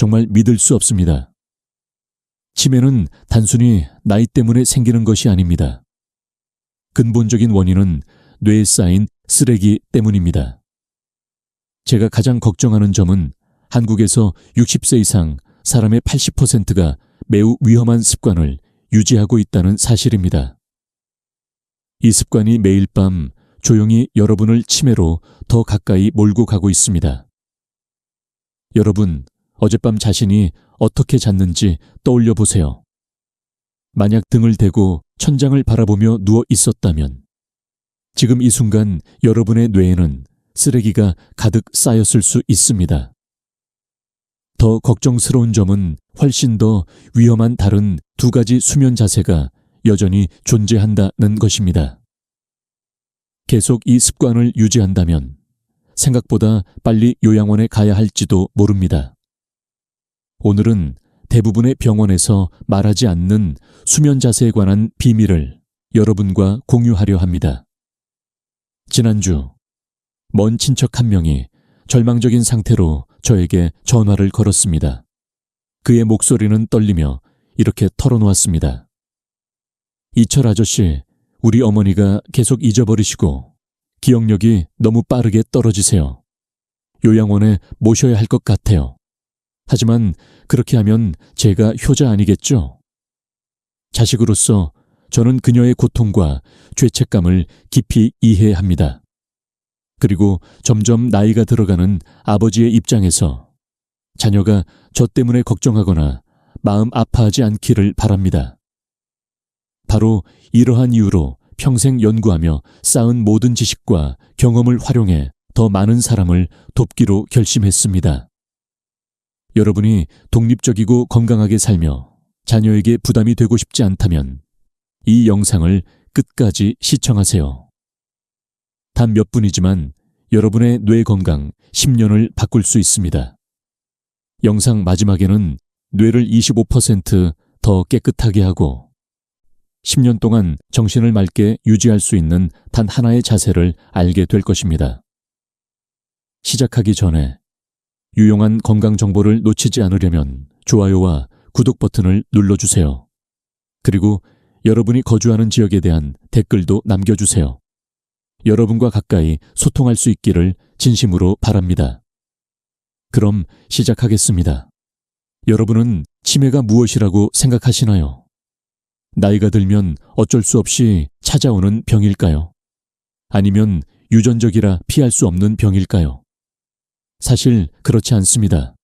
정말 믿을 수 없습니다. 치매는 단순히 나이 때문에 생기는 것이 아닙니다. 근본적인 원인은 뇌에 쌓인 쓰레기 때문입니다. 제가 가장 걱정하는 점은 한국에서 60세 이상 사람의 80%가 매우 위험한 습관을 유지하고 있다는 사실입니다. 이 습관이 매일 밤 조용히 여러분을 치매로 더 가까이 몰고 가고 있습니다. 여러분, 어젯밤 자신이 어떻게 잤는지 떠올려 보세요. 만약 등을 대고 천장을 바라보며 누워 있었다면 지금 이 순간 여러분의 뇌에는 쓰레기가 가득 쌓였을 수 있습니다. 더 걱정스러운 점은 훨씬 더 위험한 다른 두 가지 수면 자세가 여전히 존재한다는 것입니다. 계속 이 습관을 유지한다면 생각보다 빨리 요양원에 가야 할지도 모릅니다. 오늘은 대부분의 병원에서 말하지 않는 수면 자세에 관한 비밀을 여러분과 공유하려 합니다. 지난주 먼 친척 한 명이 절망적인 상태로 저에게 전화를 걸었습니다. 그의 목소리는 떨리며 이렇게 털어놓았습니다. 이철 아저씨, 우리 어머니가 계속 잊어버리시고 기억력이 너무 빠르게 떨어지세요. 요양원에 모셔야 할 것 같아요. 하지만 그렇게 하면 제가 효자 아니겠죠? 자식으로서 저는 그녀의 고통과 죄책감을 깊이 이해합니다. 그리고 점점 나이가 들어가는 아버지의 입장에서 자녀가 저 때문에 걱정하거나 마음 아파하지 않기를 바랍니다. 바로 이러한 이유로 평생 연구하며 쌓은 모든 지식과 경험을 활용해 더 많은 사람을 돕기로 결심했습니다. 여러분이 독립적이고 건강하게 살며 자녀에게 부담이 되고 싶지 않다면 이 영상을 끝까지 시청하세요. 단 몇 분이지만 여러분의 뇌 건강 10년을 바꿀 수 있습니다. 영상 마지막에는 뇌를 25% 깨끗하게 하고 10년 동안 정신을 맑게 유지할 수 있는 단 하나의 자세를 알게 될 것입니다. 시작하기 전에 유용한 건강 정보를 놓치지 않으려면 좋아요와 구독 버튼을 눌러주세요. 그리고 여러분이 거주하는 지역에 대한 댓글도 남겨주세요. 여러분과 가까이 소통할 수 있기를 진심으로 바랍니다. 그럼 시작하겠습니다. 여러분은 치매가 무엇이라고 생각하시나요? 나이가 들면 어쩔 수 없이 찾아오는 병일까요? 아니면 유전적이라 피할 수 없는 병일까요? 사실 그렇지 않습니다.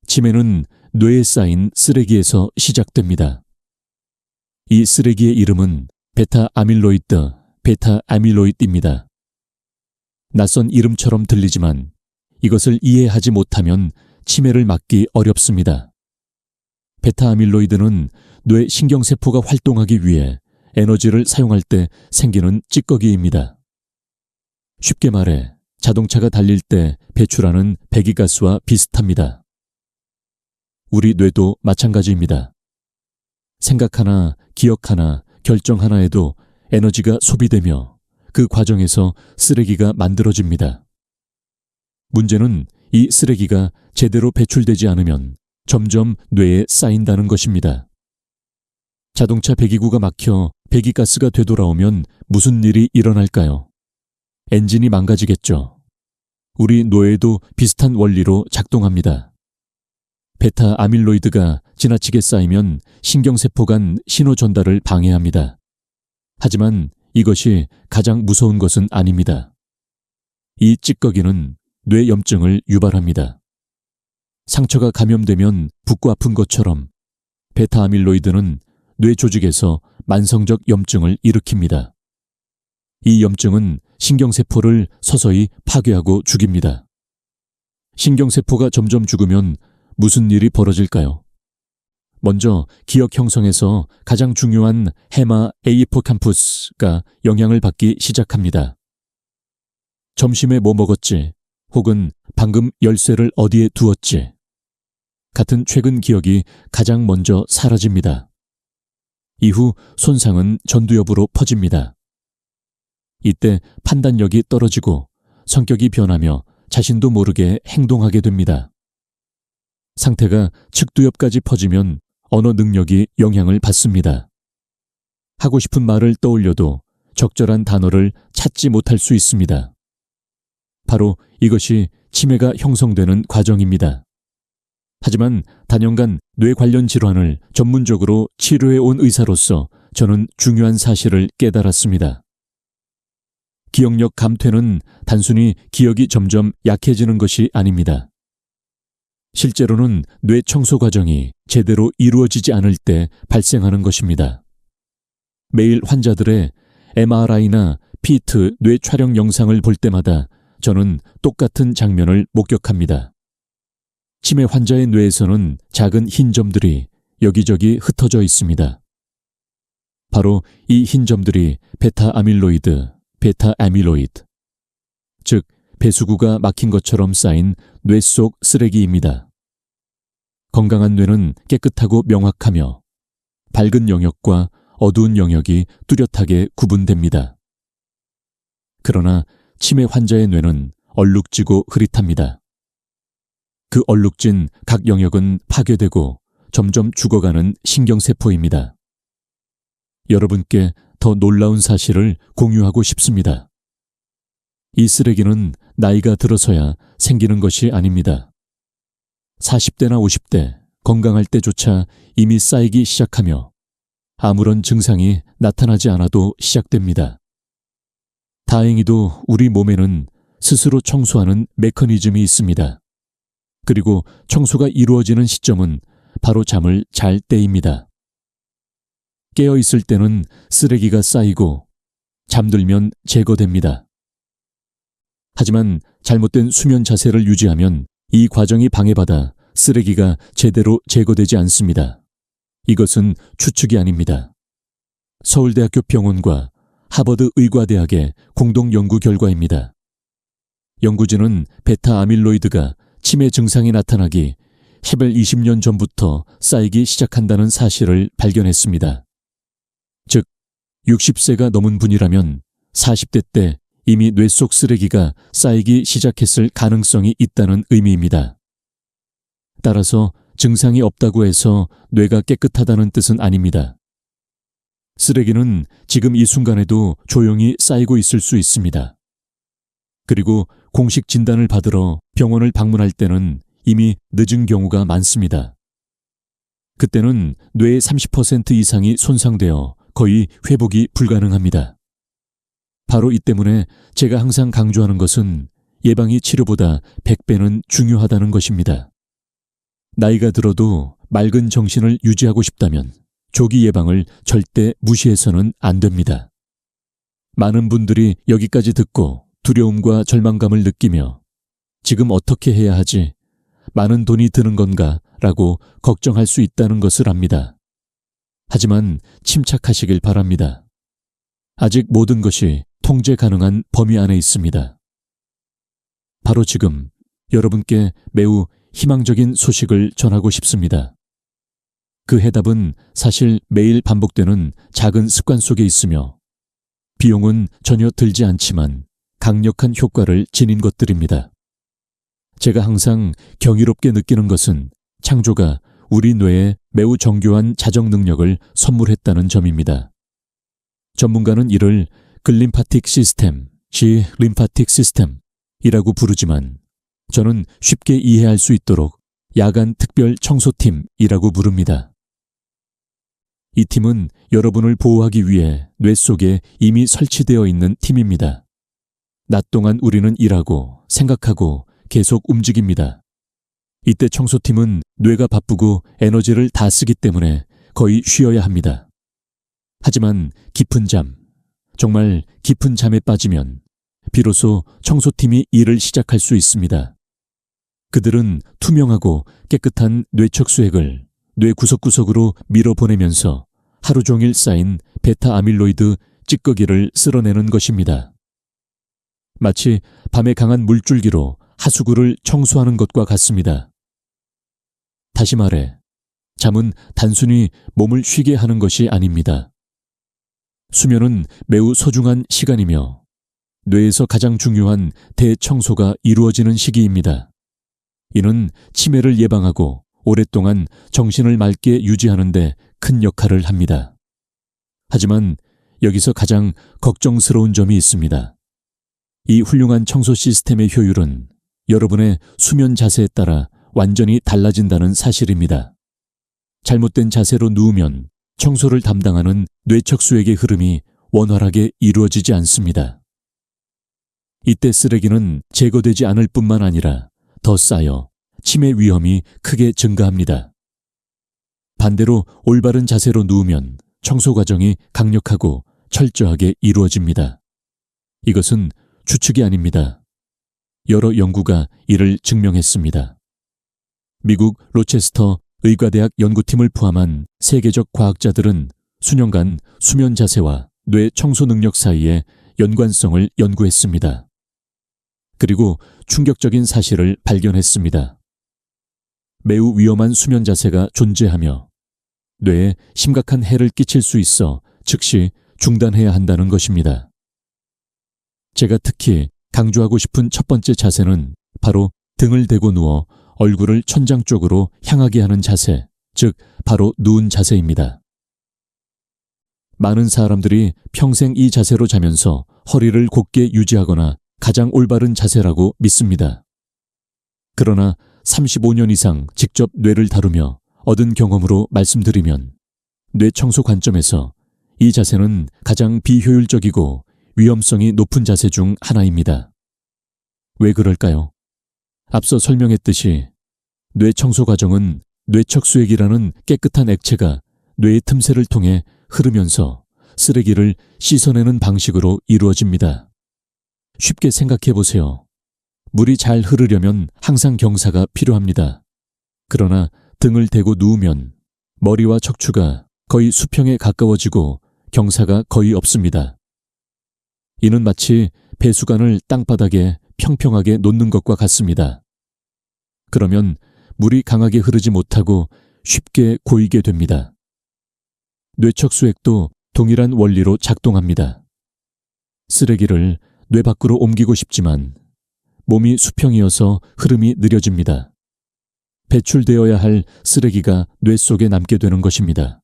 치매는 뇌에 쌓인 쓰레기에서 시작됩니다. 이 쓰레기의 이름은 베타 아밀로이드입니다. 낯선 이름처럼 들리지만 이것을 이해하지 못하면 치매를 막기 어렵습니다. 베타아밀로이드는 뇌 신경세포가 활동하기 위해 에너지를 사용할 때 생기는 찌꺼기입니다. 쉽게 말해 자동차가 달릴 때 배출하는 배기가스와 비슷합니다. 우리 뇌도 마찬가지입니다. 생각 하나, 기억 하나, 결정 하나에도 에너지가 소비되며 그 과정에서 쓰레기가 만들어집니다. 문제는 이 쓰레기가 제대로 배출되지 않으면 점점 뇌에 쌓인다는 것입니다. 자동차 배기구가 막혀 배기가스가 되돌아오면 무슨 일이 일어날까요? 엔진이 망가지겠죠. 우리 뇌에도 비슷한 원리로 작동합니다. 베타아밀로이드가 지나치게 쌓이면 신경세포 간 신호 전달을 방해합니다. 하지만 이것이 가장 무서운 것은 아닙니다. 이 찌꺼기는 뇌염증을 유발합니다. 상처가 감염되면 붓고 아픈 것처럼 베타아밀로이드는 뇌 조직에서 만성적 염증을 일으킵니다. 이 염증은 신경세포를 서서히 파괴하고 죽입니다. 신경세포가 점점 죽으면 무슨 일이 벌어질까요? 먼저 기억 형성에서 가장 중요한 헤마 에이포캄푸스가 영향을 받기 시작합니다. 점심에 뭐 먹었지? 혹은 방금 열쇠를 어디에 두었지? 같은 최근 기억이 가장 먼저 사라집니다. 이후 손상은 전두엽으로 퍼집니다. 이때 판단력이 떨어지고 성격이 변하며 자신도 모르게 행동하게 됩니다. 상태가 측두엽까지 퍼지면 언어 능력이 영향을 받습니다. 하고 싶은 말을 떠올려도 적절한 단어를 찾지 못할 수 있습니다. 바로 이것이 치매가 형성되는 과정입니다. 하지만 단연간 뇌 관련 질환을 전문적으로 치료해 온 의사로서 저는 중요한 사실을 깨달았습니다. 기억력 감퇴는 단순히 기억이 점점 약해지는 것이 아닙니다. 실제로는 뇌 청소 과정이 제대로 이루어지지 않을 때 발생하는 것입니다. 매일 환자들의 MRI나 PET 뇌 촬영 영상을 볼 때마다 저는 똑같은 장면을 목격합니다. 치매 환자의 뇌에서는 작은 흰 점들이 여기저기 흩어져 있습니다. 바로 이 흰 점들이 베타 아밀로이드, 즉 배수구가 막힌 것처럼 쌓인 뇌 속 쓰레기입니다. 건강한 뇌는 깨끗하고 명확하며 밝은 영역과 어두운 영역이 뚜렷하게 구분됩니다. 그러나 치매 환자의 뇌는 얼룩지고 흐릿합니다. 그 얼룩진 각 영역은 파괴되고 점점 죽어가는 신경세포입니다. 여러분께 더 놀라운 사실을 공유하고 싶습니다. 이 쓰레기는 나이가 들어서야 생기는 것이 아닙니다. 40대나 50대 건강할 때조차 이미 쌓이기 시작하며 아무런 증상이 나타나지 않아도 시작됩니다. 다행히도 우리 몸에는 스스로 청소하는 메커니즘이 있습니다. 그리고 청소가 이루어지는 시점은 바로 잠을 잘 때입니다. 깨어 있을 때는 쓰레기가 쌓이고 잠들면 제거됩니다. 하지만 잘못된 수면 자세를 유지하면 이 과정이 방해받아 쓰레기가 제대로 제거되지 않습니다. 이것은 추측이 아닙니다. 서울대학교 병원과 하버드 의과대학의 공동 연구 결과입니다. 연구진은 베타 아밀로이드가 치매 증상이 나타나기 10일 20년 전부터 쌓이기 시작한다는 사실을 발견했습니다. 즉, 60세가 넘은 분이라면 40대 때 이미 뇌 속 쓰레기가 쌓이기 시작했을 가능성이 있다는 의미입니다. 따라서 증상이 없다고 해서 뇌가 깨끗하다는 뜻은 아닙니다. 쓰레기는 지금 이 순간에도 조용히 쌓이고 있을 수 있습니다. 그리고 공식 진단을 받으러 병원을 방문할 때는 이미 늦은 경우가 많습니다. 그때는 뇌의 30% 이상이 손상되어 거의 회복이 불가능합니다. 바로 이 때문에 제가 항상 강조하는 것은 예방이 치료보다 100배는 중요하다는 것입니다. 나이가 들어도 맑은 정신을 유지하고 싶다면 조기 예방을 절대 무시해서는 안 됩니다. 많은 분들이 여기까지 듣고 두려움과 절망감을 느끼며 지금 어떻게 해야 하지? 많은 돈이 드는 건가? 라고 걱정할 수 있다는 것을 압니다. 하지만 침착하시길 바랍니다. 아직 모든 것이 통제 가능한 범위 안에 있습니다. 바로 지금 여러분께 매우 희망적인 소식을 전하고 싶습니다. 그 해답은 사실 매일 반복되는 작은 습관 속에 있으며 비용은 전혀 들지 않지만 강력한 효과를 지닌 것들입니다. 제가 항상 경이롭게 느끼는 것은 창조가 우리 뇌에 매우 정교한 자정 능력을 선물했다는 점입니다. 전문가는 이를 글림파틱 시스템, 림파틱 시스템이라고 부르지만 저는 쉽게 이해할 수 있도록 야간 특별 청소팀이라고 부릅니다. 이 팀은 여러분을 보호하기 위해 뇌 속에 이미 설치되어 있는 팀입니다. 낮 동안 우리는 일하고 생각하고 계속 움직입니다. 이때 청소팀은 뇌가 바쁘고 에너지를 다 쓰기 때문에 거의 쉬어야 합니다. 하지만 깊은 잠, 정말 깊은 잠에 빠지면 비로소 청소팀이 일을 시작할 수 있습니다. 그들은 투명하고 깨끗한 뇌척 수액을 뇌 구석구석으로 밀어보내면서 하루 종일 쌓인 베타 아밀로이드 찌꺼기를 쓸어내는 것입니다. 마치 밤에 강한 물줄기로 하수구를 청소하는 것과 같습니다. 다시 말해, 잠은 단순히 몸을 쉬게 하는 것이 아닙니다. 수면은 매우 소중한 시간이며 뇌에서 가장 중요한 대청소가 이루어지는 시기입니다. 이는 치매를 예방하고 오랫동안 정신을 맑게 유지하는 데 큰 역할을 합니다. 하지만 여기서 가장 걱정스러운 점이 있습니다. 이 훌륭한 청소 시스템의 효율은 여러분의 수면 자세에 따라 완전히 달라진다는 사실입니다. 잘못된 자세로 누우면 청소를 담당하는 뇌척수액의 흐름이 원활하게 이루어지지 않습니다. 이때 쓰레기는 제거되지 않을 뿐만 아니라 더 쌓여 치매 위험이 크게 증가합니다. 반대로 올바른 자세로 누우면 청소 과정이 강력하고 철저하게 이루어집니다. 이것은 추측이 아닙니다. 여러 연구가 이를 증명했습니다. 미국 로체스터 의과대학 연구팀을 포함한 세계적 과학자들은 수년간 수면 자세와 뇌 청소 능력 사이의 연관성을 연구했습니다. 그리고 충격적인 사실을 발견했습니다. 매우 위험한 수면 자세가 존재하며 뇌에 심각한 해를 끼칠 수 있어 즉시 중단해야 한다는 것입니다. 제가 특히 강조하고 싶은 첫 번째 자세는 바로 등을 대고 누워 얼굴을 천장 쪽으로 향하게 하는 자세, 즉 바로 누운 자세입니다. 많은 사람들이 평생 이 자세로 자면서 허리를 곧게 유지하거나 가장 올바른 자세라고 믿습니다. 그러나 35년 이상 직접 뇌를 다루며 얻은 경험으로 말씀드리면 뇌 청소 관점에서 이 자세는 가장 비효율적이고 위험성이 높은 자세 중 하나입니다. 왜 그럴까요? 앞서 설명했듯이 뇌 청소 과정은 뇌척수액이라는 깨끗한 액체가 뇌의 틈새를 통해 흐르면서 쓰레기를 씻어내는 방식으로 이루어집니다. 쉽게 생각해 보세요. 물이 잘 흐르려면 항상 경사가 필요합니다. 그러나 등을 대고 누우면 머리와 척추가 거의 수평에 가까워지고 경사가 거의 없습니다. 이는 마치 배수관을 땅바닥에 평평하게 놓는 것과 같습니다. 그러면 물이 강하게 흐르지 못하고 쉽게 고이게 됩니다. 뇌척수액도 동일한 원리로 작동합니다. 쓰레기를 뇌 밖으로 옮기고 싶지만 몸이 수평이어서 흐름이 느려집니다. 배출되어야 할 쓰레기가 뇌 속에 남게 되는 것입니다.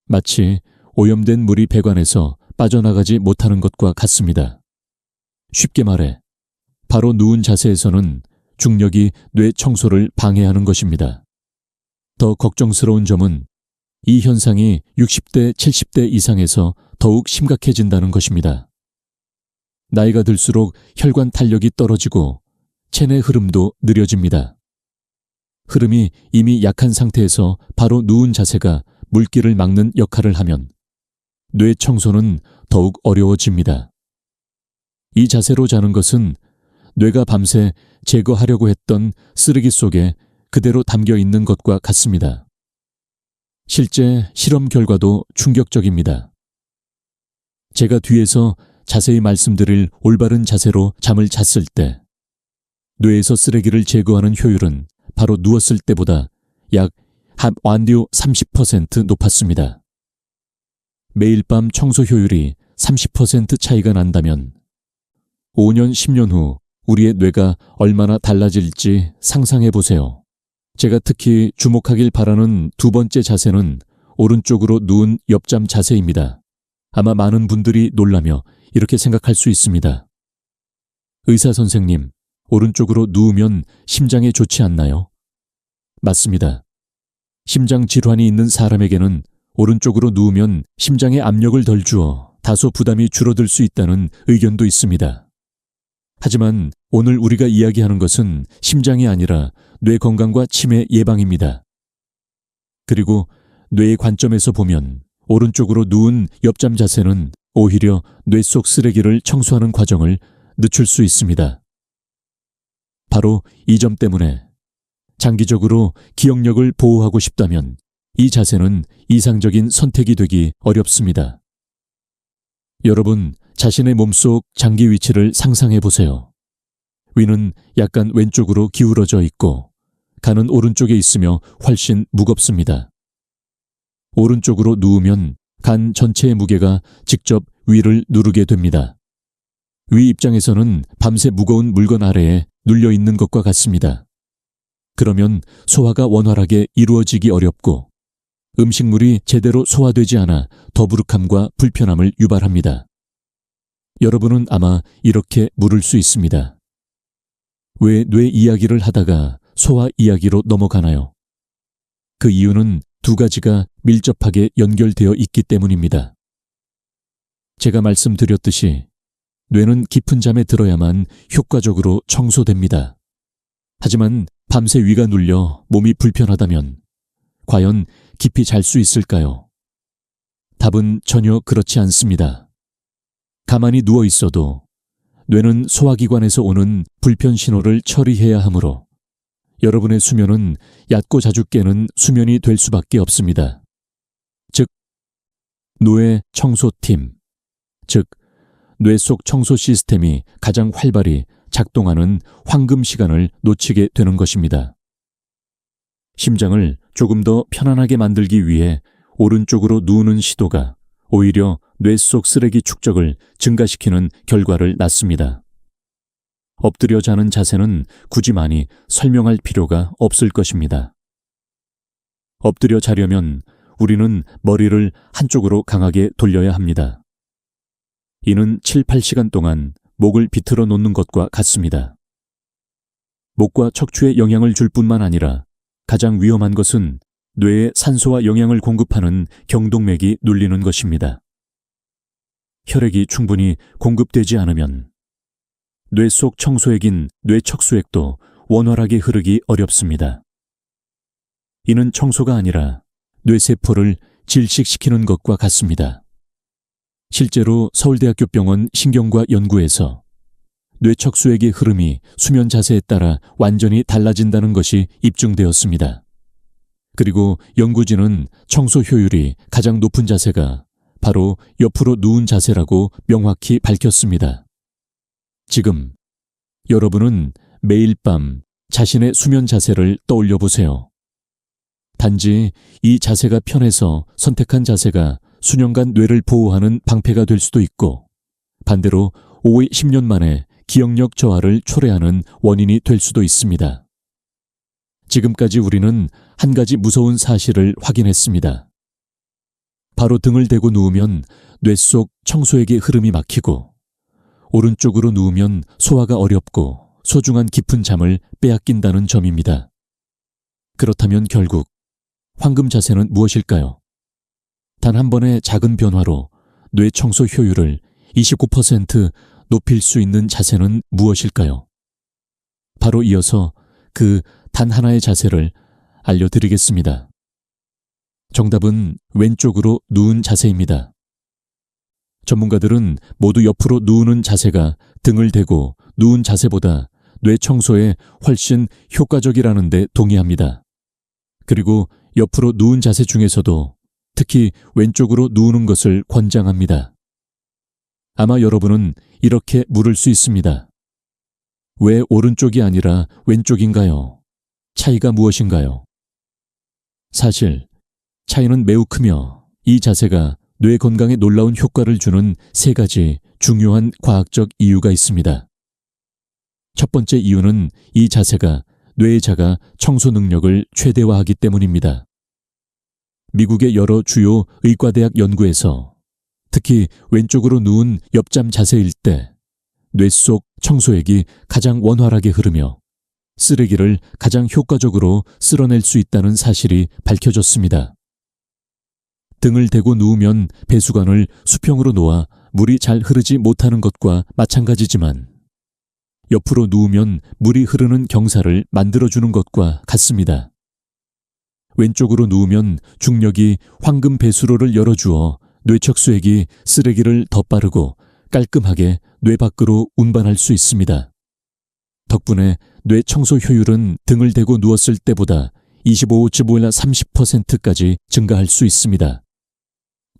마치 오염된 물이 배관에서 빠져나가지 못하는 것과 같습니다. 쉽게 말해 바로 누운 자세에서는 중력이 뇌 청소를 방해하는 것입니다. 더 걱정스러운 점은 이 현상이 60대, 70대 이상에서 더욱 심각해진다는 것입니다. 나이가 들수록 혈관 탄력이 떨어지고 체내 흐름도 느려집니다. 흐름이 이미 약한 상태에서 바로 누운 자세가 물길을 막는 역할을 하면 뇌 청소는 더욱 어려워집니다. 이 자세로 자는 것은 뇌가 밤새 제거하려고 했던 쓰레기 속에 그대로 담겨 있는 것과 같습니다. 실제 실험 결과도 충격적입니다. 제가 뒤에서 자세히 말씀드릴 올바른 자세로 잠을 잤을 때 뇌에서 쓰레기를 제거하는 효율은 바로 누웠을 때보다 약 완료 30% 높았습니다. 매일 밤 청소 효율이 30% 차이가 난다면 5년, 10년 후 우리의 뇌가 얼마나 달라질지 상상해 보세요. 제가 특히 주목하길 바라는 두 번째 자세는 오른쪽으로 누운 옆잠 자세입니다. 아마 많은 분들이 놀라며 이렇게 생각할 수 있습니다. 의사 선생님, 오른쪽으로 누우면 심장에 좋지 않나요? 맞습니다. 심장 질환이 있는 사람에게는 오른쪽으로 누우면 심장에 압력을 덜 주어 다소 부담이 줄어들 수 있다는 의견도 있습니다. 하지만 오늘 우리가 이야기하는 것은 심장이 아니라 뇌 건강과 치매 예방입니다. 그리고 뇌의 관점에서 보면 오른쪽으로 누운 옆잠 자세는 오히려 뇌 속 쓰레기를 청소하는 과정을 늦출 수 있습니다. 바로 이 점 때문에 장기적으로 기억력을 보호하고 싶다면 이 자세는 이상적인 선택이 되기 어렵습니다. 여러분, 자신의 몸속 장기 위치를 상상해 보세요. 위는 약간 왼쪽으로 기울어져 있고 간은 오른쪽에 있으며 훨씬 무겁습니다. 오른쪽으로 누우면 간 전체의 무게가 직접 위를 누르게 됩니다. 위 입장에서는 밤새 무거운 물건 아래에 눌려 있는 것과 같습니다. 그러면 소화가 원활하게 이루어지기 어렵고 음식물이 제대로 소화되지 않아 더부룩함과 불편함을 유발합니다. 여러분은 아마 이렇게 물을 수 있습니다. 왜 뇌 이야기를 하다가 소화 이야기로 넘어가나요? 그 이유는 두 가지가 밀접하게 연결되어 있기 때문입니다. 제가 말씀드렸듯이 뇌는 깊은 잠에 들어야만 효과적으로 청소됩니다. 하지만 밤새 위가 눌려 몸이 불편하다면 과연 깊이 잘 수 있을까요? 답은 전혀 그렇지 않습니다. 가만히 누워 있어도 뇌는 소화기관에서 오는 불편 신호를 처리해야 하므로 여러분의 수면은 얕고 자주 깨는 수면이 될 수밖에 없습니다. 즉, 뇌 청소팀, 즉 뇌 속 청소 시스템이 가장 활발히 작동하는 황금 시간을 놓치게 되는 것입니다. 심장을 조금 더 편안하게 만들기 위해 오른쪽으로 누우는 시도가 오히려 뇌 속 쓰레기 축적을 증가시키는 결과를 낳습니다. 엎드려 자는 자세는 굳이 많이 설명할 필요가 없을 것입니다. 엎드려 자려면 우리는 머리를 한쪽으로 강하게 돌려야 합니다. 이는 7, 8시간 동안 목을 비틀어 놓는 것과 같습니다. 목과 척추에 영향을 줄 뿐만 아니라 가장 위험한 것은 뇌에 산소와 영양을 공급하는 경동맥이 눌리는 것입니다. 혈액이 충분히 공급되지 않으면 뇌 속 청소액인 뇌척수액도 원활하게 흐르기 어렵습니다. 이는 청소가 아니라 뇌세포를 질식시키는 것과 같습니다. 실제로 서울대학교 병원 신경과 연구에서 뇌척수액의 흐름이 수면 자세에 따라 완전히 달라진다는 것이 입증되었습니다. 그리고 연구진은 청소 효율이 가장 높은 자세가 바로 옆으로 누운 자세라고 명확히 밝혔습니다. 지금 여러분은 매일 밤 자신의 수면 자세를 떠올려 보세요. 단지 이 자세가 편해서 선택한 자세가 수년간 뇌를 보호하는 방패가 될 수도 있고 반대로 5, 10년 만에 기억력 저하를 초래하는 원인이 될 수도 있습니다. 지금까지 우리는 한 가지 무서운 사실을 확인했습니다. 바로 등을 대고 누우면 뇌 속 청소액의 흐름이 막히고 오른쪽으로 누우면 소화가 어렵고 소중한 깊은 잠을 빼앗긴다는 점입니다. 그렇다면 결국 황금 자세는 무엇일까요? 단 한 번의 작은 변화로 뇌 청소 효율을 29% 높일 수 있는 자세는 무엇일까요? 바로 이어서 그 단 하나의 자세를 알려드리겠습니다. 정답은 왼쪽으로 누운 자세입니다. 전문가들은 모두 옆으로 누우는 자세가 등을 대고 누운 자세보다 뇌 청소에 훨씬 효과적이라는 데 동의합니다. 그리고 옆으로 누운 자세 중에서도 특히 왼쪽으로 누우는 것을 권장합니다. 아마 여러분은 이렇게 물을 수 있습니다. 왜 오른쪽이 아니라 왼쪽인가요? 차이가 무엇인가요? 사실 차이는 매우 크며 이 자세가 뇌 건강에 놀라운 효과를 주는 세 가지 중요한 과학적 이유가 있습니다. 첫 번째 이유는 이 자세가 뇌의 자가 청소 능력을 최대화하기 때문입니다. 미국의 여러 주요 의과대학 연구에서 특히 왼쪽으로 누운 옆잠 자세일 때 뇌 속 청소액이 가장 원활하게 흐르며 쓰레기를 가장 효과적으로 쓸어낼 수 있다는 사실이 밝혀졌습니다. 등을 대고 누우면 배수관을 수평으로 놓아 물이 잘 흐르지 못하는 것과 마찬가지지만 옆으로 누우면 물이 흐르는 경사를 만들어주는 것과 같습니다. 왼쪽으로 누우면 중력이 황금 배수로를 열어주어 뇌척수액이 쓰레기를 더 빠르고 깔끔하게 뇌 밖으로 운반할 수 있습니다. 덕분에 뇌 청소 효율은 등을 대고 누웠을 때보다 25-30%까지 증가할 수 있습니다.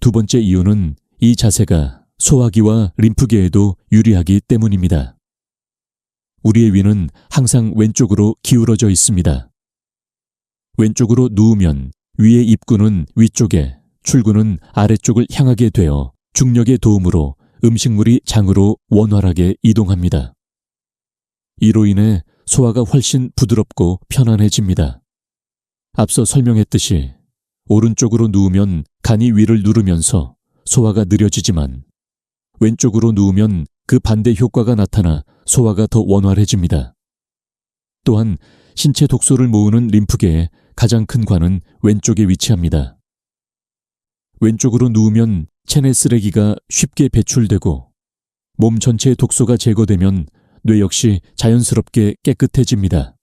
두 번째 이유는 이 자세가 소화기와 림프계에도 유리하기 때문입니다. 우리의 위는 항상 왼쪽으로 기울어져 있습니다. 왼쪽으로 누우면 위의 입구는 위쪽에, 출구는 아래쪽을 향하게 되어 중력의 도움으로 음식물이 장으로 원활하게 이동합니다. 이로 인해 소화가 훨씬 부드럽고 편안해집니다. 앞서 설명했듯이 오른쪽으로 누우면 간이 위를 누르면서 소화가 느려지지만 왼쪽으로 누우면 그 반대 효과가 나타나 소화가 더 원활해집니다. 또한 신체 독소를 모으는 림프계의 가장 큰 관은 왼쪽에 위치합니다. 왼쪽으로 누우면 체내 쓰레기가 쉽게 배출되고 몸 전체의 독소가 제거되면 뇌 역시 자연스럽게 깨끗해집니다.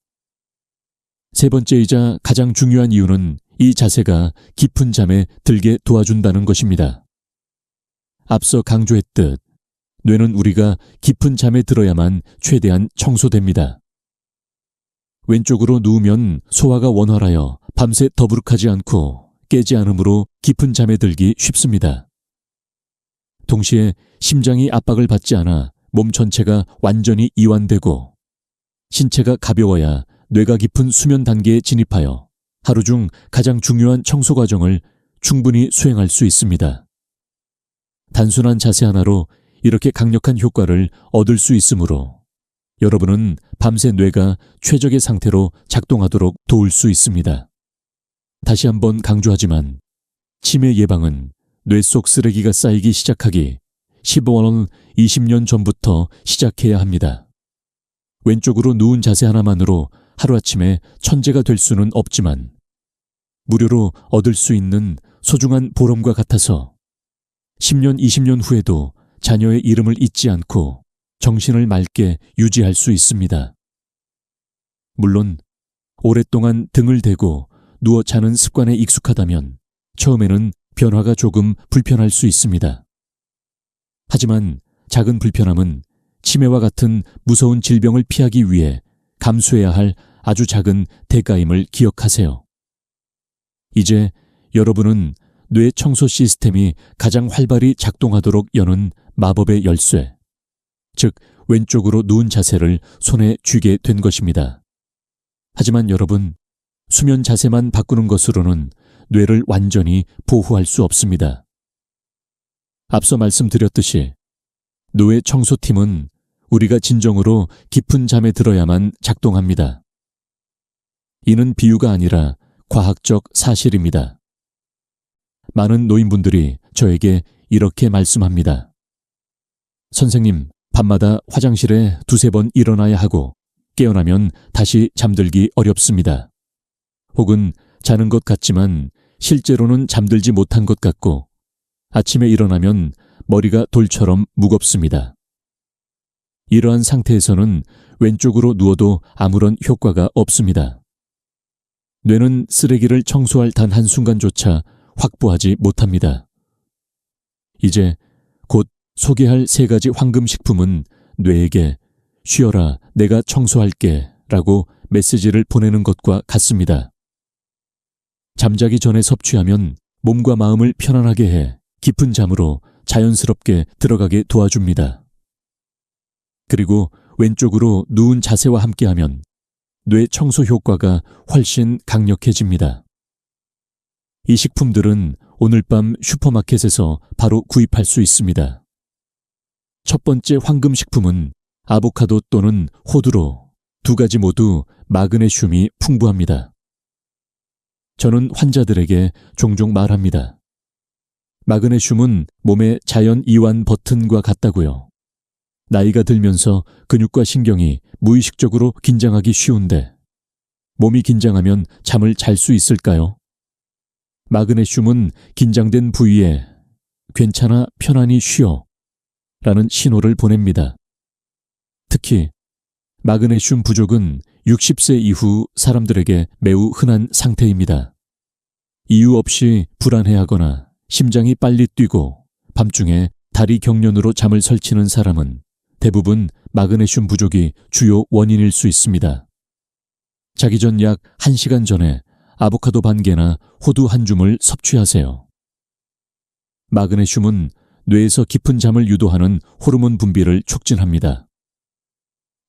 세 번째이자 가장 중요한 이유는 이 자세가 깊은 잠에 들게 도와준다는 것입니다. 앞서 강조했듯 뇌는 우리가 깊은 잠에 들어야만 최대한 청소됩니다. 왼쪽으로 누우면 소화가 원활하여 밤새 더부룩하지 않고 깨지 않으므로 깊은 잠에 들기 쉽습니다. 동시에 심장이 압박을 받지 않아 몸 전체가 완전히 이완되고 신체가 가벼워야 뇌가 깊은 수면 단계에 진입하여 하루 중 가장 중요한 청소 과정을 충분히 수행할 수 있습니다. 단순한 자세 하나로 이렇게 강력한 효과를 얻을 수 있으므로 여러분은 밤새 뇌가 최적의 상태로 작동하도록 도울 수 있습니다. 다시 한번 강조하지만 치매 예방은 뇌 속 쓰레기가 쌓이기 시작하기 15년, 20년 전부터 시작해야 합니다. 왼쪽으로 누운 자세 하나만으로 하루아침에 천재가 될 수는 없지만 무료로 얻을 수 있는 소중한 보람과 같아서 10년, 20년 후에도 자녀의 이름을 잊지 않고 정신을 맑게 유지할 수 있습니다. 물론 오랫동안 등을 대고 누워 자는 습관에 익숙하다면 처음에는 변화가 조금 불편할 수 있습니다. 하지만 작은 불편함은 치매와 같은 무서운 질병을 피하기 위해 감수해야 할 아주 작은 대가임을 기억하세요. 이제 여러분은 뇌 청소 시스템이 가장 활발히 작동하도록 여는 마법의 열쇠, 즉 왼쪽으로 누운 자세를 손에 쥐게 된 것입니다. 하지만 여러분, 수면 자세만 바꾸는 것으로는 뇌를 완전히 보호할 수 없습니다. 앞서 말씀드렸듯이 뇌 청소팀은 우리가 진정으로 깊은 잠에 들어야만 작동합니다. 이는 비유가 아니라 과학적 사실입니다. 많은 노인분들이 저에게 이렇게 말씀합니다. 선생님, 밤마다 화장실에 두세 번 일어나야 하고 깨어나면 다시 잠들기 어렵습니다. 혹은 자는 것 같지만 실제로는 잠들지 못한 것 같고 아침에 일어나면 머리가 돌처럼 무겁습니다. 이러한 상태에서는 왼쪽으로 누워도 아무런 효과가 없습니다. 뇌는 쓰레기를 청소할 단 한순간조차 확보하지 못합니다. 이제 곧 소개할 3가지 황금식품은 뇌에게 쉬어라, 내가 청소할게 라고 메시지를 보내는 것과 같습니다. 잠자기 전에 섭취하면 몸과 마음을 편안하게 해 깊은 잠으로 자연스럽게 들어가게 도와줍니다. 그리고 왼쪽으로 누운 자세와 함께하면 뇌 청소 효과가 훨씬 강력해집니다. 이 식품들은 오늘 밤 슈퍼마켓에서 바로 구입할 수 있습니다. 첫 번째 황금식품은 아보카도 또는 호두로 2가지 모두 마그네슘이 풍부합니다. 저는 환자들에게 종종 말합니다. 마그네슘은 몸의 자연 이완 버튼과 같다고요. 나이가 들면서 근육과 신경이 무의식적으로 긴장하기 쉬운데 몸이 긴장하면 잠을 잘 수 있을까요? 마그네슘은 긴장된 부위에 괜찮아, 편안히 쉬어 라는 신호를 보냅니다. 특히 마그네슘 부족은 60세 이후 사람들에게 매우 흔한 상태입니다. 이유 없이 불안해하거나 심장이 빨리 뛰고 밤중에 다리 경련으로 잠을 설치는 사람은 대부분 마그네슘 부족이 주요 원인일 수 있습니다. 자기 전 약 1시간 전에 아보카도 반 개나 호두 한 줌을 섭취하세요. 마그네슘은 뇌에서 깊은 잠을 유도하는 호르몬 분비를 촉진합니다.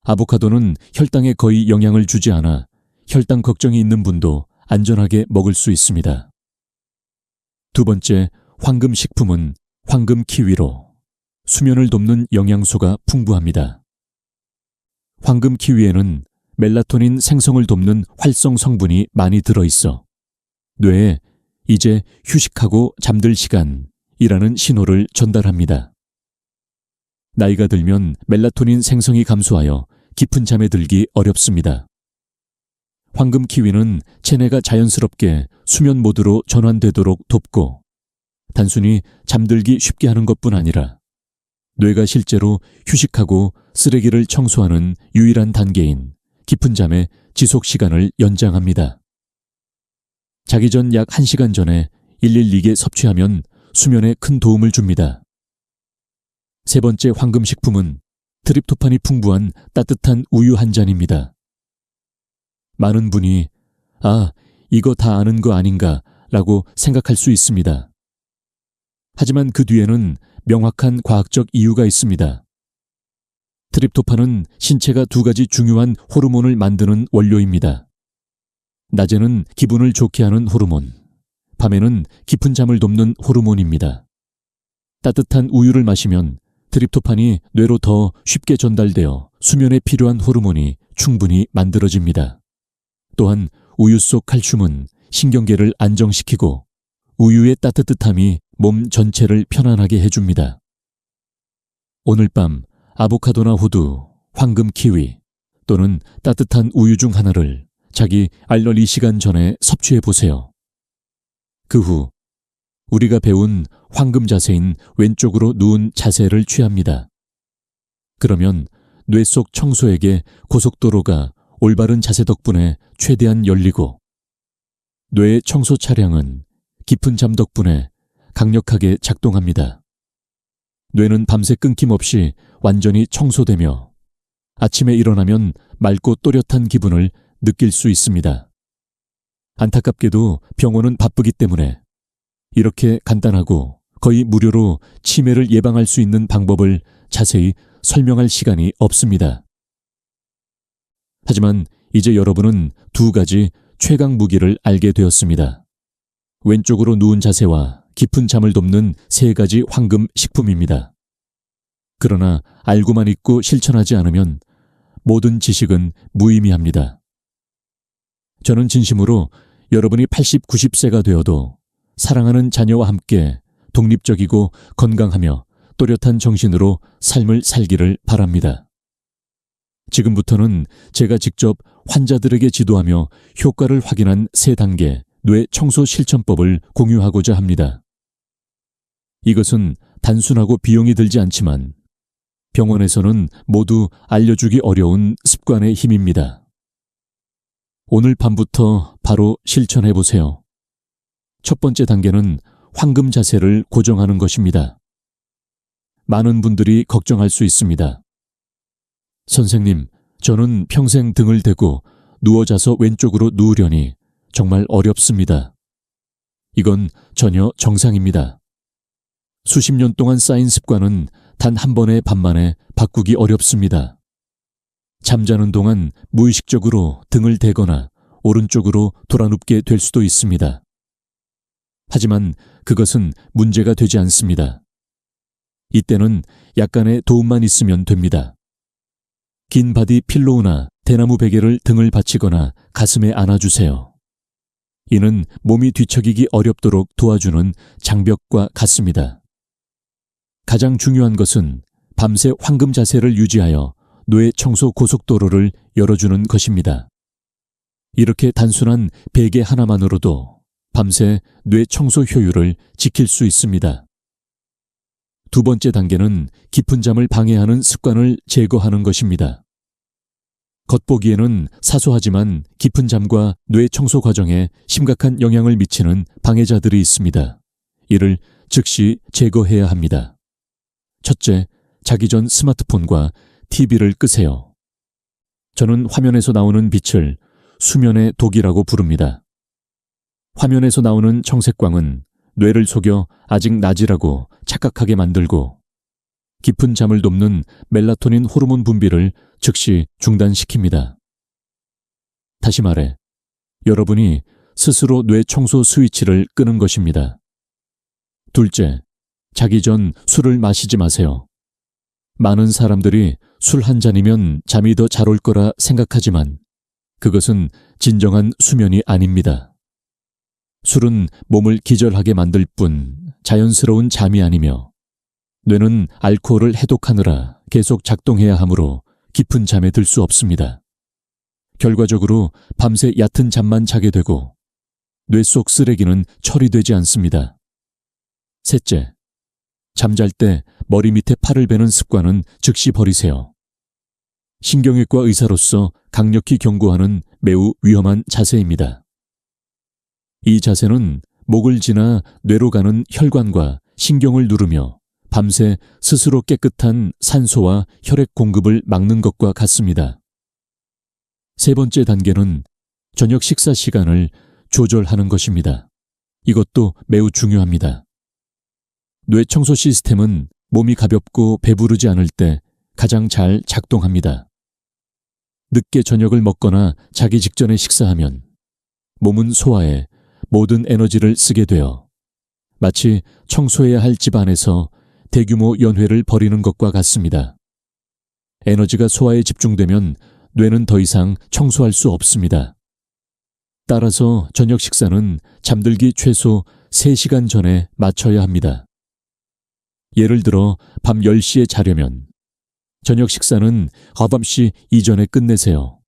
아보카도는 혈당에 거의 영향을 주지 않아 혈당 걱정이 있는 분도 안전하게 먹을 수 있습니다. 두 번째 황금 식품은 황금 키위로 수면을 돕는 영양소가 풍부합니다. 황금 키위에는 멜라토닌 생성을 돕는 활성 성분이 많이 들어있어 뇌에 이제 휴식하고 잠들 시간이라는 신호를 전달합니다. 나이가 들면 멜라토닌 생성이 감소하여 깊은 잠에 들기 어렵습니다. 황금 키위는 체내가 자연스럽게 수면 모드로 전환되도록 돕고 단순히 잠들기 쉽게 하는 것뿐 아니라 뇌가 실제로 휴식하고 쓰레기를 청소하는 유일한 단계인 깊은 잠의 지속 시간을 연장합니다. 자기 전 약 1시간 전에 112개 섭취하면 수면에 큰 도움을 줍니다. 세 번째 황금 식품은 트립토판이 풍부한 따뜻한 우유 한 잔입니다. 많은 분이 이거 다 아는 거 아닌가 라고 생각할 수 있습니다. 하지만 그 뒤에는 명확한 과학적 이유가 있습니다. 트립토판은 신체가 두 가지 중요한 호르몬을 만드는 원료입니다. 낮에는 기분을 좋게 하는 호르몬, 밤에는 깊은 잠을 돕는 호르몬입니다. 따뜻한 우유를 마시면 트립토판이 뇌로 더 쉽게 전달되어 수면에 필요한 호르몬이 충분히 만들어집니다. 또한 우유 속 칼슘은 신경계를 안정시키고 우유의 따뜻함이 몸 전체를 편안하게 해줍니다. 오늘 밤 아보카도나 호두, 황금 키위 또는 따뜻한 우유 중 하나를 자기 알러리 시간 전에 섭취해 보세요. 그 후 우리가 배운 황금 자세인 왼쪽으로 누운 자세를 취합니다. 그러면 뇌 속 청소액의 고속도로가 올바른 자세 덕분에 최대한 열리고 뇌의 청소 차량은 깊은 잠 덕분에 강력하게 작동합니다. 뇌는 밤새 끊김없이 완전히 청소되며 아침에 일어나면 맑고 또렷한 기분을 느낄 수 있습니다. 안타깝게도 병원은 바쁘기 때문에 이렇게 간단하고 거의 무료로 치매를 예방할 수 있는 방법을 자세히 설명할 시간이 없습니다. 하지만 이제 여러분은 두 가지 최강 무기를 알게 되었습니다. 왼쪽으로 누운 자세와 깊은 잠을 돕는 세 가지 황금 식품입니다. 그러나 알고만 있고 실천하지 않으면 모든 지식은 무의미합니다. 저는 진심으로 여러분이 80, 90세가 되어도 사랑하는 자녀와 함께 독립적이고 건강하며 또렷한 정신으로 삶을 살기를 바랍니다. 지금부터는 제가 직접 환자들에게 지도하며 효과를 확인한 3단계 뇌 청소 실천법을 공유하고자 합니다. 이것은 단순하고 비용이 들지 않지만 병원에서는 모두 알려주기 어려운 습관의 힘입니다. 오늘 밤부터 바로 실천해보세요. 첫 번째 단계는 황금 자세를 고정하는 것입니다. 많은 분들이 걱정할 수 있습니다. 선생님, 저는 평생 등을 대고 누워 자서 왼쪽으로 누우려니 정말 어렵습니다. 이건 전혀 정상입니다. 수십 년 동안 쌓인 습관은 단 한 번의 밤만에 바꾸기 어렵습니다. 잠자는 동안 무의식적으로 등을 대거나 오른쪽으로 돌아눕게 될 수도 있습니다. 하지만 그것은 문제가 되지 않습니다. 이때는 약간의 도움만 있으면 됩니다. 긴 바디 필로우나 대나무 베개를 등을 받치거나 가슴에 안아주세요. 이는 몸이 뒤척이기 어렵도록 도와주는 장벽과 같습니다. 가장 중요한 것은 밤새 황금 자세를 유지하여 뇌 청소 고속도로를 열어주는 것입니다. 이렇게 단순한 베개 하나만으로도 밤새 뇌 청소 효율을 지킬 수 있습니다. 두 번째 단계는 깊은 잠을 방해하는 습관을 제거하는 것입니다. 겉보기에는 사소하지만 깊은 잠과 뇌 청소 과정에 심각한 영향을 미치는 방해자들이 있습니다. 이를 즉시 제거해야 합니다. 첫째, 자기 전 스마트폰과 TV를 끄세요. 저는 화면에서 나오는 빛을 수면의 독이라고 부릅니다. 화면에서 나오는 청색광은 뇌를 속여 아직 낮이라고 착각하게 만들고 깊은 잠을 돕는 멜라토닌 호르몬 분비를 즉시 중단시킵니다. 다시 말해, 여러분이 스스로 뇌 청소 스위치를 끄는 것입니다. 둘째, 자기 전 술을 마시지 마세요. 많은 사람들이 술 한 잔이면 잠이 더 잘 올 거라 생각하지만 그것은 진정한 수면이 아닙니다. 술은 몸을 기절하게 만들 뿐 자연스러운 잠이 아니며 뇌는 알코올을 해독하느라 계속 작동해야 하므로 깊은 잠에 들 수 없습니다. 결과적으로 밤새 얕은 잠만 자게 되고 뇌 속 쓰레기는 처리되지 않습니다. 셋째, 잠잘 때 머리 밑에 팔을 베는 습관은 즉시 버리세요. 신경외과 의사로서 강력히 경고하는 매우 위험한 자세입니다. 이 자세는 목을 지나 뇌로 가는 혈관과 신경을 누르며 밤새 스스로 깨끗한 산소와 혈액 공급을 막는 것과 같습니다. 세 번째 단계는 저녁 식사 시간을 조절하는 것입니다. 이것도 매우 중요합니다. 뇌 청소 시스템은 몸이 가볍고 배부르지 않을 때 가장 잘 작동합니다. 늦게 저녁을 먹거나 자기 직전에 식사하면 몸은 소화에 모든 에너지를 쓰게 되어 마치 청소해야 할 집안에서 대규모 연회를 벌이는 것과 같습니다. 에너지가 소화에 집중되면 뇌는 더 이상 청소할 수 없습니다. 따라서 저녁 식사는 잠들기 최소 3시간 전에 마쳐야 합니다. 예를 들어 밤 10시에 자려면 저녁 식사는 9시 이전에 끝내세요.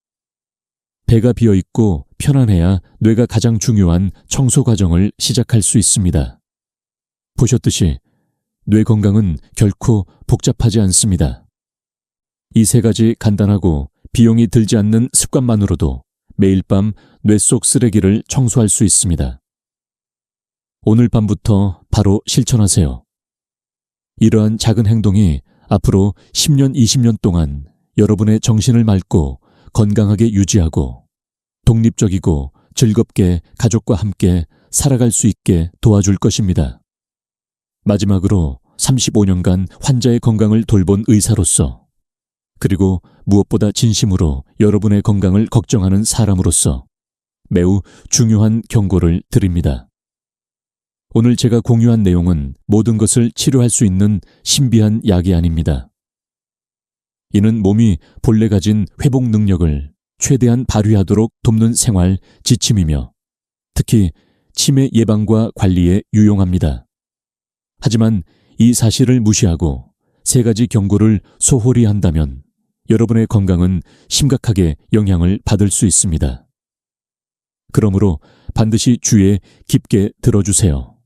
배가 비어있고 편안해야 뇌가 가장 중요한 청소 과정을 시작할 수 있습니다. 보셨듯이 뇌 건강은 결코 복잡하지 않습니다. 이 세 가지 간단하고 비용이 들지 않는 습관만으로도 매일 밤 뇌 속 쓰레기를 청소할 수 있습니다. 오늘 밤부터 바로 실천하세요. 이러한 작은 행동이 앞으로 10년, 20년 동안 여러분의 정신을 맑고 건강하게 유지하고 독립적이고 즐겁게 가족과 함께 살아갈 수 있게 도와줄 것입니다. 마지막으로 35년간 환자의 건강을 돌본 의사로서 그리고 무엇보다 진심으로 여러분의 건강을 걱정하는 사람으로서 매우 중요한 경고를 드립니다. 오늘 제가 공유한 내용은 모든 것을 치료할 수 있는 신비한 약이 아닙니다. 이는 몸이 본래 가진 회복 능력을 최대한 발휘하도록 돕는 생활 지침이며 특히 치매 예방과 관리에 유용합니다. 하지만 이 사실을 무시하고 세 가지 경고를 소홀히 한다면 여러분의 건강은 심각하게 영향을 받을 수 있습니다. 그러므로 반드시 주의에 깊게 들어주세요.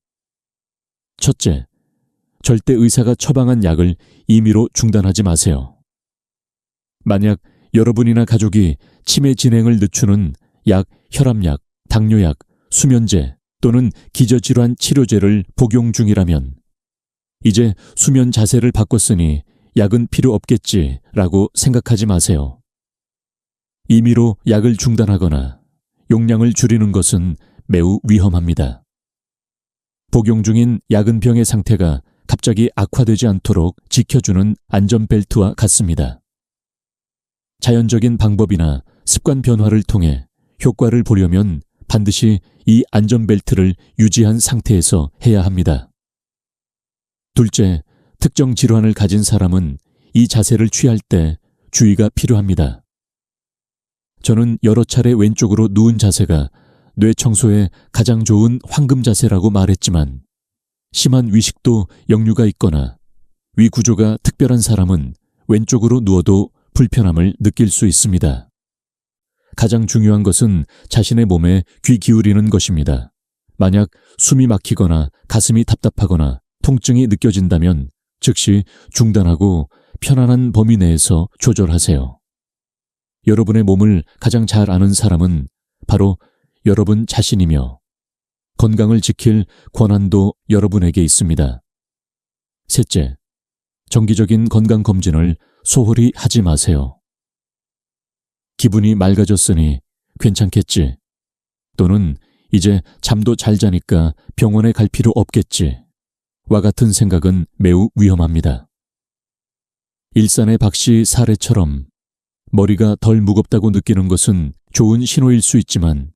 첫째, 절대 의사가 처방한 약을 임의로 중단하지 마세요. 만약 여러분이나 가족이 치매 진행을 늦추는 약, 혈압약, 당뇨약, 수면제 또는 기저질환 치료제를 복용 중이라면 이제 수면 자세를 바꿨으니 약은 필요 없겠지라고 생각하지 마세요. 임의로 약을 중단하거나 용량을 줄이는 것은 매우 위험합니다. 복용 중인 약은병의 상태가 갑자기 악화되지 않도록 지켜주는 안전벨트와 같습니다. 자연적인 방법이나 습관 변화를 통해 효과를 보려면 반드시 이 안전벨트를 유지한 상태에서 해야 합니다. 둘째, 특정 질환을 가진 사람은 이 자세를 취할 때 주의가 필요합니다. 저는 여러 차례 왼쪽으로 누운 자세가 뇌 청소에 가장 좋은 황금 자세라고 말했지만 심한 위식도 역류가 있거나 위 구조가 특별한 사람은 왼쪽으로 누워도 불편함을 느낄 수 있습니다. 가장 중요한 것은 자신의 몸에 귀 기울이는 것입니다. 만약 숨이 막히거나 가슴이 답답하거나 통증이 느껴진다면 즉시 중단하고 편안한 범위 내에서 조절하세요. 여러분의 몸을 가장 잘 아는 사람은 바로 여러분 자신이며 건강을 지킬 권한도 여러분에게 있습니다. 셋째, 정기적인 건강검진을 소홀히 하지 마세요. 기분이 맑아졌으니 괜찮겠지 또는 이제 잠도 잘 자니까 병원에 갈 필요 없겠지 와 같은 생각은 매우 위험합니다. 일산의 박씨 사례처럼 머리가 덜 무겁다고 느끼는 것은 좋은 신호일 수 있지만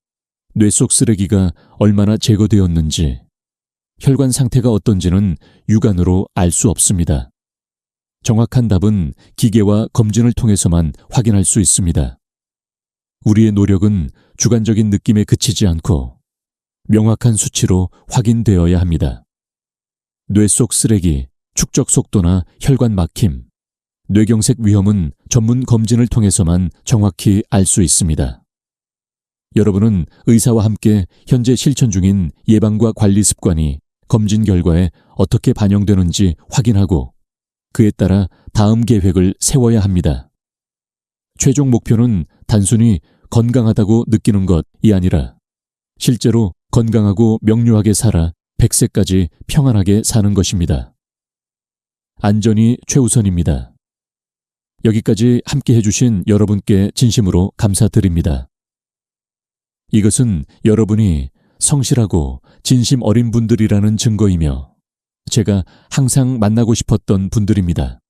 뇌 속 쓰레기가 얼마나 제거되었는지, 혈관 상태가 어떤지는 육안으로 알 수 없습니다. 정확한 답은 기계와 검진을 통해서만 확인할 수 있습니다. 우리의 노력은 주관적인 느낌에 그치지 않고 명확한 수치로 확인되어야 합니다. 뇌 속 쓰레기, 축적 속도나 혈관 막힘, 뇌경색 위험은 전문 검진을 통해서만 정확히 알 수 있습니다. 여러분은 의사와 함께 현재 실천 중인 예방과 관리 습관이 검진 결과에 어떻게 반영되는지 확인하고 그에 따라 다음 계획을 세워야 합니다. 최종 목표는 단순히 건강하다고 느끼는 것이 아니라 실제로 건강하고 명료하게 살아 100세까지 평안하게 사는 것입니다. 안전이 최우선입니다. 여기까지 함께 해주신 여러분께 진심으로 감사드립니다. 이것은 여러분이 성실하고 진심 어린 분들이라는 증거이며 제가 항상 만나고 싶었던 분들입니다.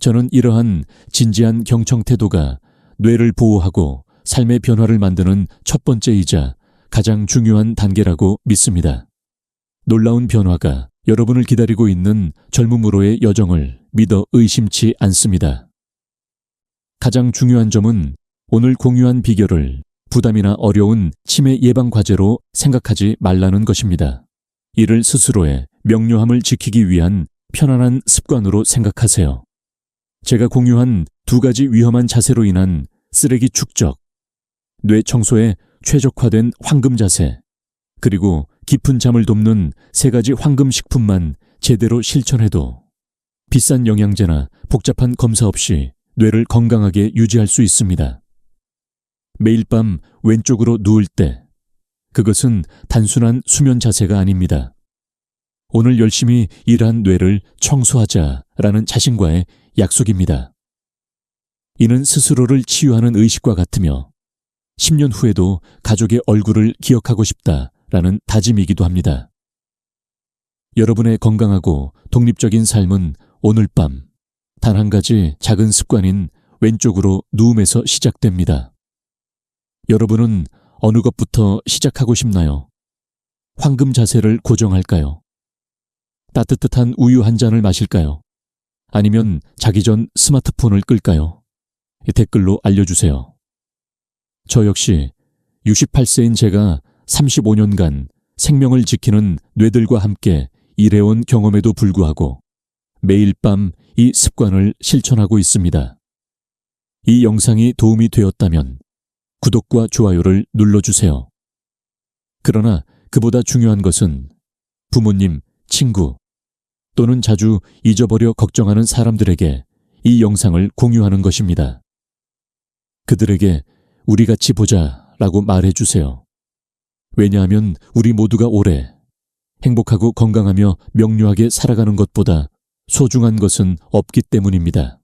저는 이러한 진지한 경청 태도가 뇌를 보호하고 삶의 변화를 만드는 첫 번째이자 가장 중요한 단계라고 믿습니다. 놀라운 변화가 여러분을 기다리고 있는 젊음으로의 여정을 믿어 의심치 않습니다. 가장 중요한 점은 오늘 공유한 비결을 부담이나 어려운 치매 예방 과제로 생각하지 말라는 것입니다. 이를 스스로의 명료함을 지키기 위한 편안한 습관으로 생각하세요. 제가 공유한 2가지 위험한 자세로 인한 쓰레기 축적, 뇌 청소에 최적화된 황금 자세, 그리고 깊은 잠을 돕는 3가지 황금 식품만 제대로 실천해도 비싼 영양제나 복잡한 검사 없이 뇌를 건강하게 유지할 수 있습니다. 매일 밤 왼쪽으로 누울 때, 그것은 단순한 수면 자세가 아닙니다. 오늘 열심히 일한 뇌를 청소하자라는 자신과의 약속입니다. 이는 스스로를 치유하는 의식과 같으며 10년 후에도 가족의 얼굴을 기억하고 싶다라는 다짐이기도 합니다. 여러분의 건강하고 독립적인 삶은 오늘 밤 단 한 가지 작은 습관인 왼쪽으로 누움에서 시작됩니다. 여러분은 어느 것부터 시작하고 싶나요? 황금 자세를 고정할까요? 따뜻한 우유 한 잔을 마실까요? 아니면 자기 전 스마트폰을 끌까요? 댓글로 알려주세요. 저 역시 68세인 제가 35년간 생명을 지키는 뇌들과 함께 일해온 경험에도 불구하고 매일 밤 이 습관을 실천하고 있습니다. 이 영상이 도움이 되었다면 구독과 좋아요를 눌러주세요. 그러나 그보다 중요한 것은 부모님, 친구 또는 자주 잊어버려 걱정하는 사람들에게 이 영상을 공유하는 것입니다. 그들에게 우리 같이 보자라고 말해주세요. 왜냐하면 우리 모두가 오래 행복하고 건강하며 명료하게 살아가는 것보다 소중한 것은 없기 때문입니다.